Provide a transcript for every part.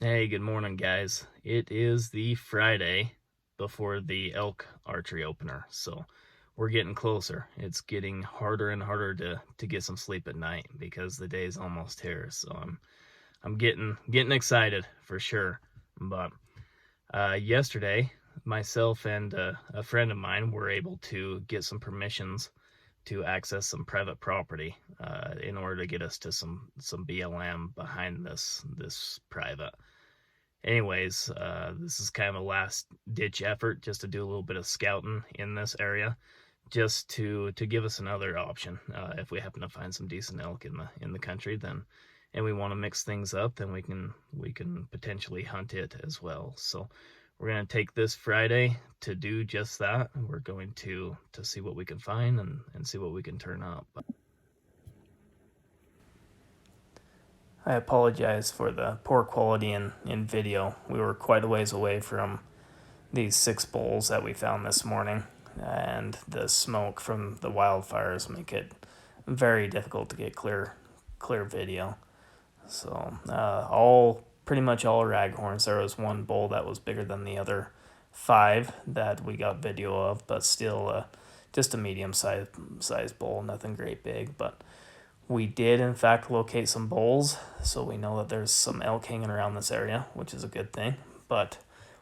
Hey, good morning, guys. It is the Friday before the elk archery opener, so we're getting closer. It's getting harder and harder to get some sleep at night because the day's almost here. So I'm getting excited for sure. But yesterday, myself and a friend of mine were able to get some permissions to access some private property in order to get us to some BLM behind this private. Anyways, this is kind of a last ditch effort just to do a little bit of scouting in this area, just to give us another option. If we happen to find some decent elk in the country, then and we want to mix things up, then we can potentially hunt it as well. So we're going to take this Friday to do just that. We're going to see what we can find and see what we can turn up. I apologize for the poor quality in video. We were quite a ways away from these 6 bowls that we found this morning, and the smoke from the wildfires make it very difficult to get clear video. So all pretty much all raghorns. There was one bull that was bigger than the other 5 that we got video of, but still just a medium sized bull, nothing great big. But we did in fact locate some bulls, so we know that there's some elk hanging around this area, which is a good thing. But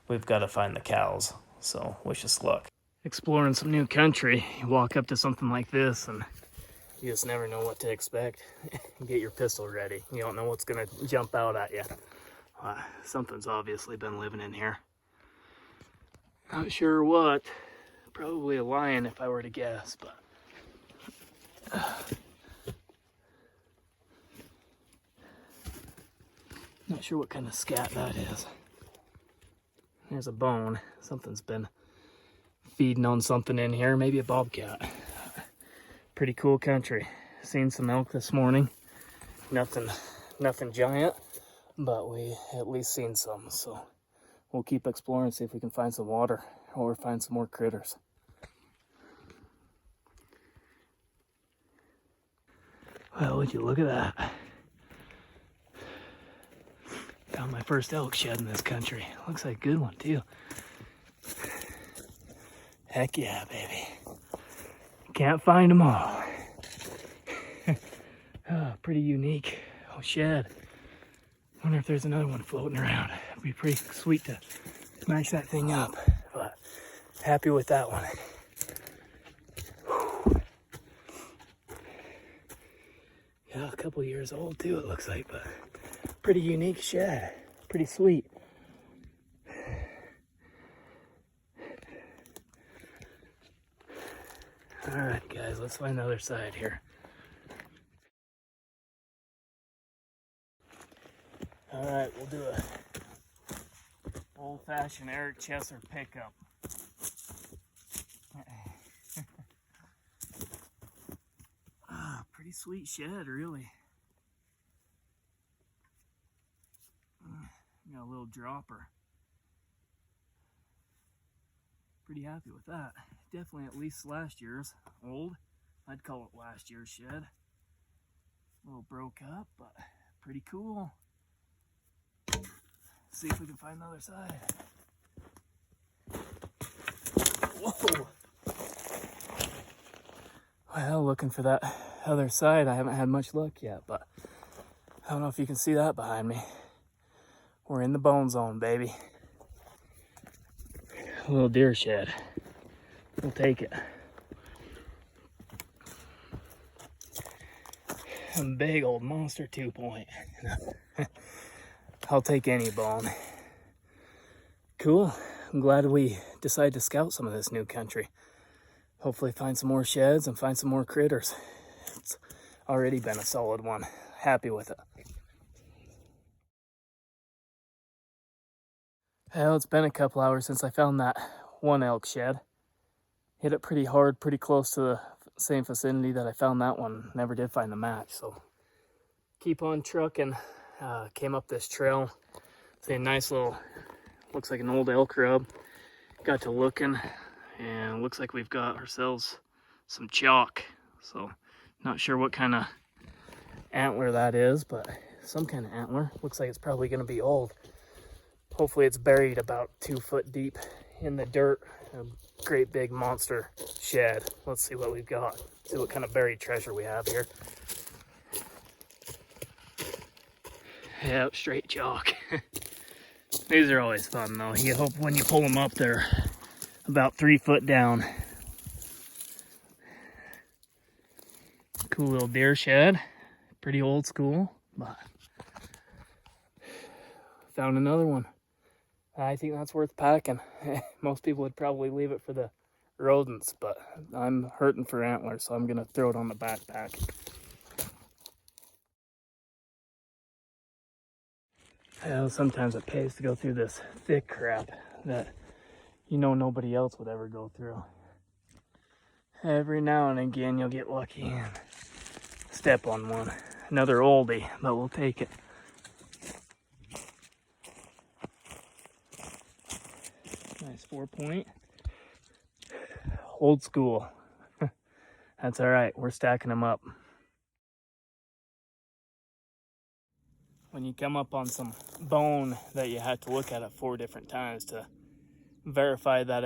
we've got to find the cows, so wish us luck. Exploring some new country, you walk up to something like this and you just never know what to expect. Get your pistol ready. You don't know what's gonna jump out at you. Something's obviously been living in here. Not sure what. Probably a lion if I were to guess, but not sure what kind of scat that is. There's a bone. Something's been feeding on something in here. Maybe a bobcat. Pretty cool country. Seen some elk this morning. Nothing giant, but we at least seen some. So we'll keep exploring, see if we can find some water or find some more critters. Well, would you look at that? Found my first elk shed in this country. Looks like a good one too. Heck yeah, baby. Can't find them all. Pretty unique shed. Wonder if there's another one floating around. It'd be pretty sweet to smash that thing up, but happy with that one. Yeah, a couple years old too, it looks like, but pretty unique shed. Pretty sweet. All right, guys, let's find the other side here. All right, we'll do a old-fashioned Eric Chesser pickup. Pretty sweet shed, really. Got a little dropper. Pretty happy with that. Definitely at least last year's. Old. I'd call it last year's shed. A little broke up, but pretty cool. See if we can find the other side. Whoa! Well, looking for that other side. I haven't had much luck yet, but I don't know if you can see that behind me. We're in the bone zone, baby. A little deer shed. We'll take it. A big old monster 2-point. I'll take any bone. Cool. I'm glad we decided to scout some of this new country. Hopefully find some more sheds and find some more critters. It's already been a solid one. Happy with it. Well, it's been a couple hours since I found that one elk shed. Hit it pretty hard, pretty close to the same vicinity that I found that one. Never did find the match, so keep on trucking. Came up this trail. It's a nice little, looks like an old elk rub. Got to looking, and looks like we've got ourselves some chalk. So not sure what kind of antler that is, but some kind of antler. Looks like it's probably going to be old. Hopefully it's buried about 2 foot deep in the dirt. A great big monster shed. Let's see what we've got. See what kind of buried treasure we have here. Yep, straight chalk. These are always fun though. You hope when you pull them up, they're about 3 foot down. Cool little deer shed. Pretty old school, but found another one. I think that's worth packing. Most people would probably leave it for the rodents, but I'm hurting for antlers, so I'm gonna throw it on the backpack. Sometimes it pays to go through this thick crap that you know nobody else would ever go through. Every now and again you'll get lucky and step on one. Another oldie, but we'll take it. Nice 4-point. Old school. That's all right, we're stacking them up. When you come up on some bone that you had to look at it 4 different times to verify that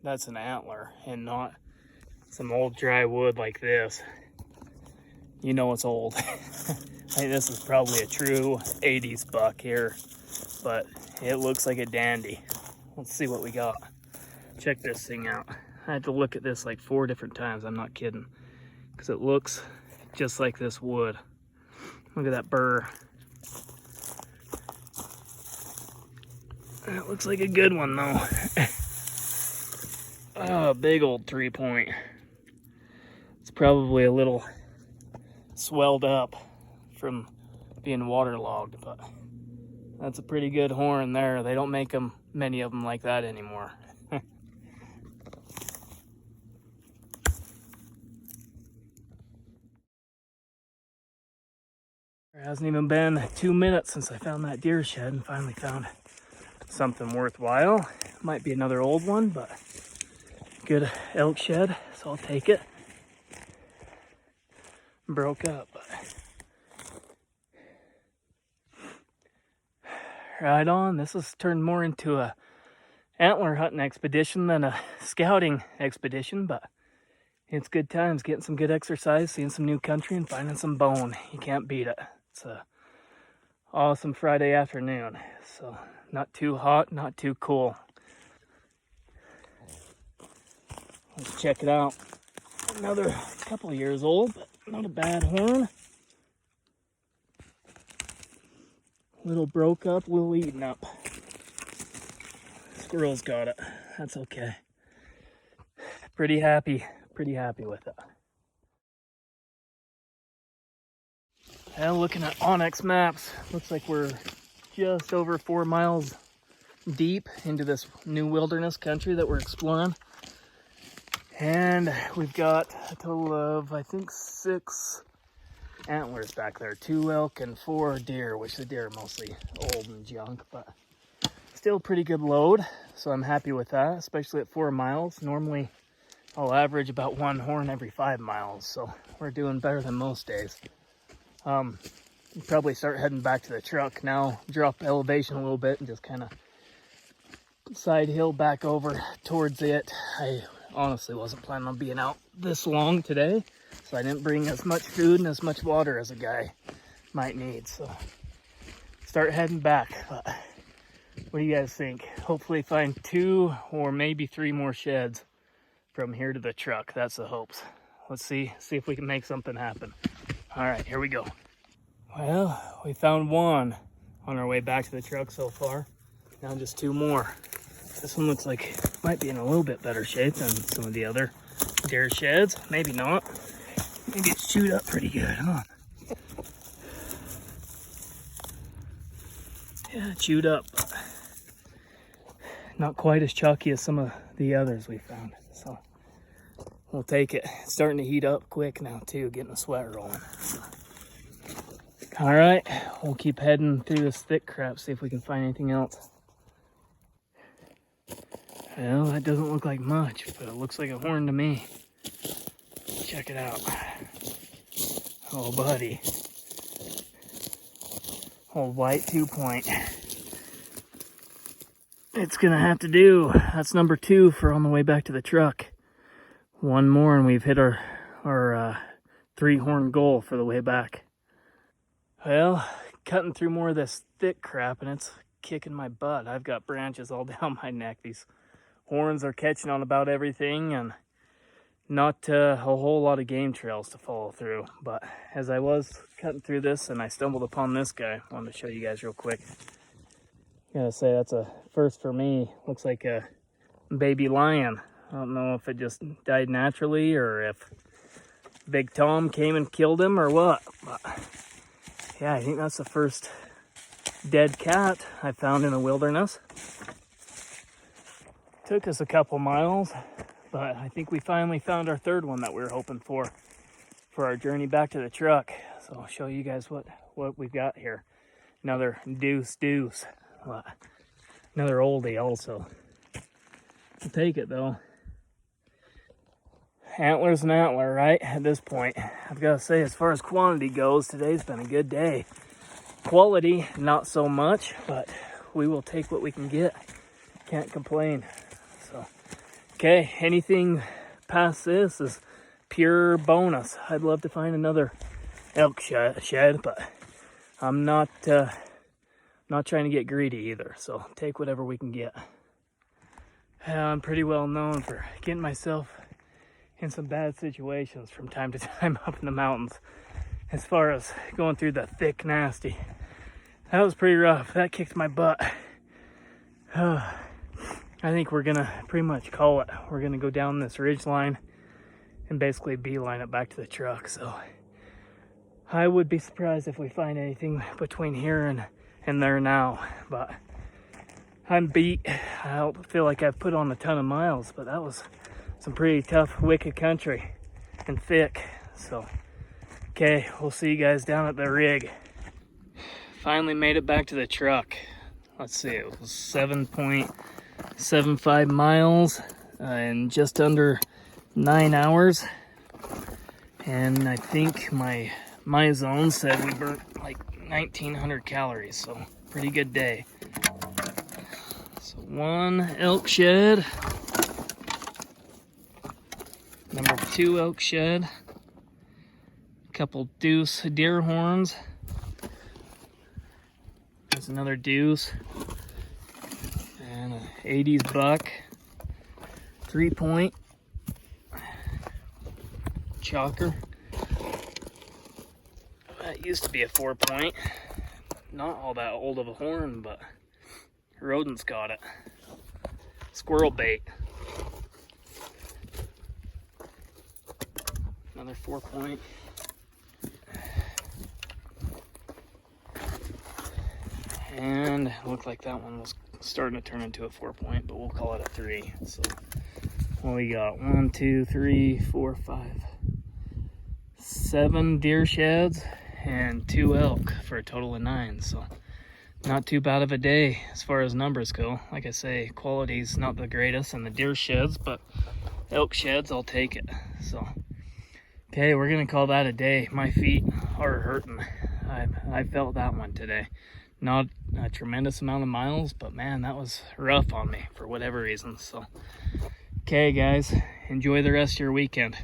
that's an antler and not some old dry wood like this, you know it's old. I think this is probably a true 80s buck here, but it looks like a dandy. Let's see what we got. Check this thing out. I had to look at this like 4 different times, I'm not kidding, because it looks just like this wood. Look at that burr. That looks like a good one though. Oh, big old 3-point. It's probably a little swelled up from being waterlogged, but that's a pretty good horn there. They don't make many of them like that anymore. It hasn't even been 2 minutes since I found that deer shed and finally found something worthwhile. Might be another old one, but good elk shed, so I'll take it. Broke up, but right on. This has turned more into a antler hunting expedition than a scouting expedition, but it's good times, getting some good exercise, seeing some new country, and finding some bone. You can't beat it. It's a awesome Friday afternoon, so not too hot, not too cool. Let's check it out. Another couple of years old, but not a bad horn. Little broke up, little eaten up. Squirrel's got it. That's okay. Pretty happy with it. And looking at Onyx maps, looks like we're just over 4 miles deep into this new wilderness country that we're exploring. And we've got a total of, I think, 6 antlers back there. 2 elk and 4 deer, which the deer are mostly old and junk, but still pretty good load. So I'm happy with that, especially at 4 miles. Normally I'll average about 1 horn every 5 miles, so we're doing better than most days. Probably start heading back to the truck now, drop elevation a little bit and just kind of side hill back over towards it. I honestly wasn't planning on being out this long today, so I didn't bring as much food and as much water as a guy might need, so start heading back. But what do you guys think? Hopefully find 2 or maybe 3 more sheds from here to the truck. That's the hopes. Let's see if we can make something happen. All right, here we go. Well, we found 1 on our way back to the truck so far. Now just 2 more. This one looks like it might be in a little bit better shape than some of the other deer sheds. Maybe not. Maybe it's chewed up pretty good, huh? Yeah, chewed up. But not quite as chalky as some of the others we found. So we'll take it. It's starting to heat up quick now too, getting the sweat rolling. So. All right, we'll keep heading through this thick crap, see if we can find anything else. Well, that doesn't look like much, but it looks like a horn to me. Check it out. Oh, buddy. Old white 2-point. it's gonna have to do. That's number 2 for on the way back to the truck. One more and we've hit our 3-horn goal for the way back. Well, cutting through more of this thick crap and it's kicking my butt. I've got branches all down my neck. These horns are catching on about everything and not a whole lot of game trails to follow through. But as I was cutting through this and I stumbled upon this guy, I wanted to show you guys real quick. Gotta say that's a first for me. Looks like a baby lion. I don't know if it just died naturally or if Big Tom came and killed him or what. But yeah, I think that's the first dead cat I found in the wilderness. Took us a couple miles, but I think we finally found our third one that we were hoping for our journey back to the truck. So I'll show you guys what we've got here. Another deuce. Another oldie also. I'll take it though. Antler's an antler, right? At this point, I've got to say, as far as quantity goes, today's been a good day. Quality, not so much, but we will take what we can get. Can't complain. So, okay, anything past this is pure bonus. I'd love to find another elk shed, but I'm not trying to get greedy either. So take whatever we can get. I'm pretty well known for getting myself in some bad situations from time to time up in the mountains. As far as going through the thick, nasty, that was pretty rough. That kicked my butt. I think we're gonna pretty much call it. We're gonna go down this ridge line and basically beeline it back to the truck. So I would be surprised if we find anything between here and there now. But I'm beat. I don't feel like I've put on a ton of miles, but that was some pretty tough, wicked country and thick. So, okay, we'll see you guys down at the rig. Finally made it back to the truck. Let's see, it was 7.75 miles in just under 9 hours. And I think my zone said we burnt like 1,900 calories, so pretty good day. So 1 elk shed. Number 2 elk shed, a couple deuce deer horns. There's another deuce, and an 80s buck, 3-point, chalker. That used to be a 4-point. Not all that old of a horn, but rodents got it. Squirrel bait. Another 4-point. And it looked like that one was starting to turn into a 4-point, but we'll call it a 3. So what we got? 1, 2, 3, 4, 5, 7 deer sheds and 2 elk for a total of 9. So not too bad of a day as far as numbers go. Like I say, quality's not the greatest in the deer sheds, but elk sheds, I'll take it. So okay, we're gonna call that a day. My feet are hurting. I felt that one today. Not a tremendous amount of miles, but man, that was rough on me for whatever reason. So, okay guys, enjoy the rest of your weekend.